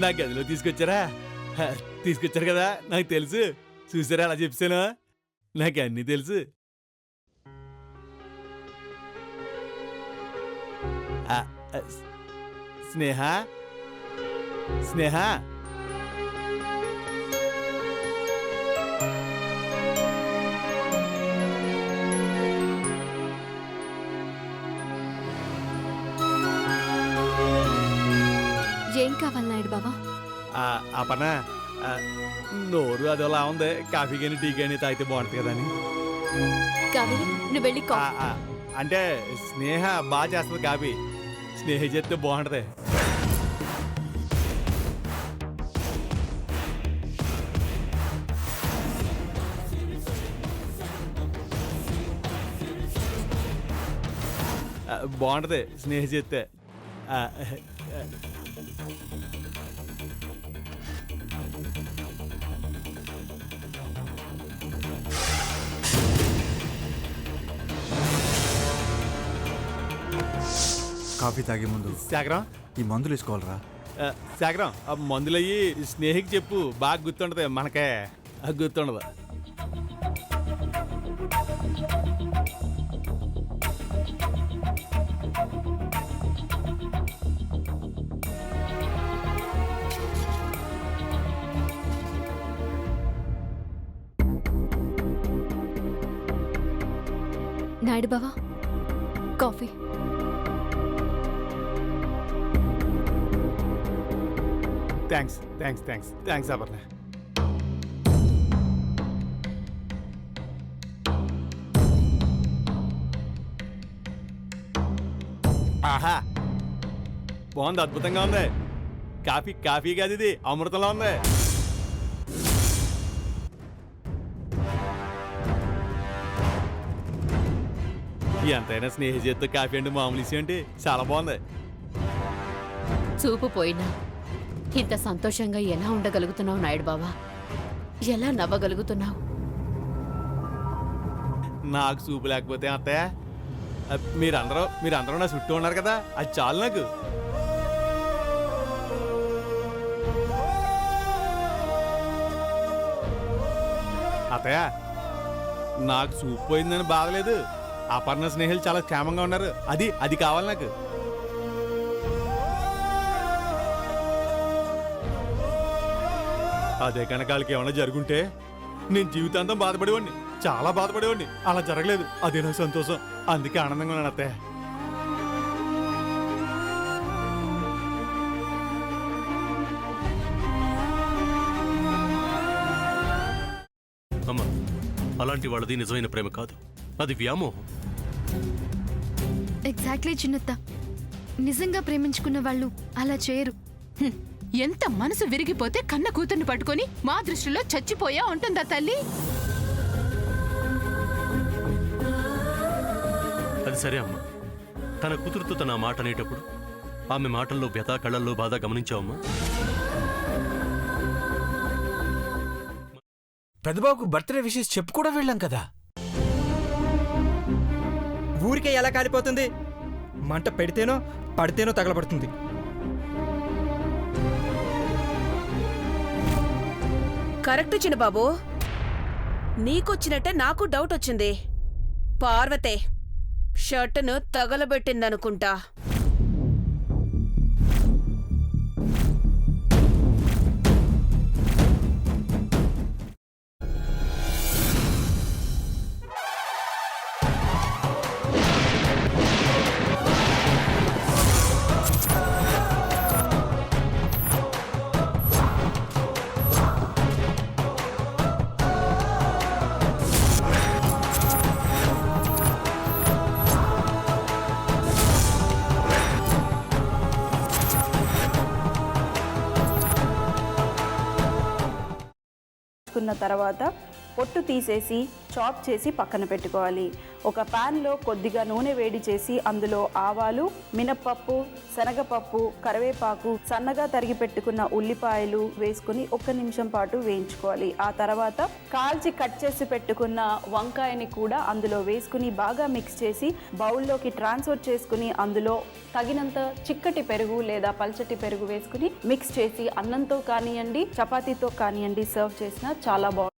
నా గదిలో తీసుకొచ్చారా? తీసుకొచ్చారు కదా, నాకు తెలుసు. చూసారా అలా చెప్పాను? నాకు అన్నీ తెలుసు. స్నేహ, స్నేహ, ఏం కావాలి నాయుడు బాబా? అపర్ణ, నోరు అదోలా ఉంది. కాఫీ కానీ టీ కానీ తాగితే బాగుంటుంది కదా అని. కావేరి, నువ్వు వెళ్ళి అంటే స్నేహ బాగా చేస్తుంది కాఫీ. స్నేహ చేస్తే బాగుంటుంది. బాగుంటుంది స్నేహ చేస్తే. కాఫీ తాగే ముందు సాగరం, ఈ మందులు వేసుకోవాలరా. సాగరం, మందులు అయ్యి స్నేహికి చెప్పు. బాగా గుర్తుండదు, మనకే గుర్తుండదు. నాయుడు బావా, coffee. Thanks thanks thanks thanks Aparna. ఆహా, బాగుంది, అద్భుతంగా ఉంది. కాఫీ కాఫీ కాదు, ఇది అమృతంలో ఉంది. ఎంతైనా స్నేహ చేత్తో కాఫీ అంటే మామూలు విషయం ఏంటి? చాలా బాగుంది. చూపు పోయినా ఇంత సంతోషంగా ఎలా ఉండగలుగుతున్నావు నాయుడు బావా? ఎలా నవ్వగలుగుతున్నావు? నాకు చూపు లేకపోతే అత్తయ్య, మీరందరూ నా చుట్టూ ఉన్నారు కదా, అది చాలు నాకు. అత్తయ్య, నాకు చూపు పోయిందని బాధలేదు. అపర్ణ స్నేహితులు చాలా క్షేమంగా ఉన్నారు. అది కావాలి నాకు. అదే కనుక వాళ్ళకి ఏమైనా జరుగుంటే నేను జీవితాంతం బాధపడేవాడిని, చాలా బాధపడేవాడిని. అలా జరగలేదు, అదే నాకు సంతోషం. అందుకే ఆనందంగా ఉన్నాను అత్తయ్య. అమ్మా, అలాంటి వాళ్ళది నిజమైన ప్రేమ కాదు, అది వ్యామోహం. ఎగ్జాక్ట్లీ చిన్నత్త. నిజంగా ప్రేమించుకున్న వాళ్ళు అలా చేయరు. ఎంత మనసు విరిగిపోతే కన్న కూతుర్ని పట్టుకొని మా దృష్టిలో చచ్చిపోయా ఉంటుందా తల్లి? అది సరే అమ్మా, తన కూతురుతో తన మాట అనేటప్పుడు ఆమె మాటల్లో వ్యథ, కళ్ళల్లో బాధ గమనించావమ్మా? పెద్దబాబుకు బర్త్డే విషెస్ చెప్పు కూడా వెళ్ళాం కదా. ఊరికే ఎలా కాలిపోతుంది? మంట పెడితేనో పడితేనో తగలబడుతుంది. కరెక్ట్ చిన్నబాబు, నీకొచ్చినట్టే నాకు డౌట్ వచ్చింది. పార్వతే షర్టును తగలబెట్టిందనుకుంటా. కున్న తర్వాత పొట్టు తీసేసి చాప్ చేసి పక్కన పెట్టుకోవాలి. ఒక ప్యాన్లో కొద్దిగా నూనె వేడి చేసి అందులో ఆవాలు, మినప్పప్పు, శనగపప్పు, కరివేపాకు, సన్నగా తరిగి పెట్టుకున్న ఉల్లిపాయలు వేసుకుని 1 నిమిషం పాటు వేయించుకోవాలి. ఆ తర్వాత కాల్చి కట్ చేసి పెట్టుకున్న వంకాయని కూడా అందులో వేసుకుని బాగా మిక్స్ చేసి బౌల్లోకి ట్రాన్స్ఫర్ చేసుకుని అందులో తగినంత చిక్కటి పెరుగు లేదా పల్చటి పెరుగు వేసుకుని మిక్స్ చేసి అన్నంతో కానివ్వండి, చపాతీతో కానివ్వండి సర్వ్ చేసినా చాలా బాగుంటుంది.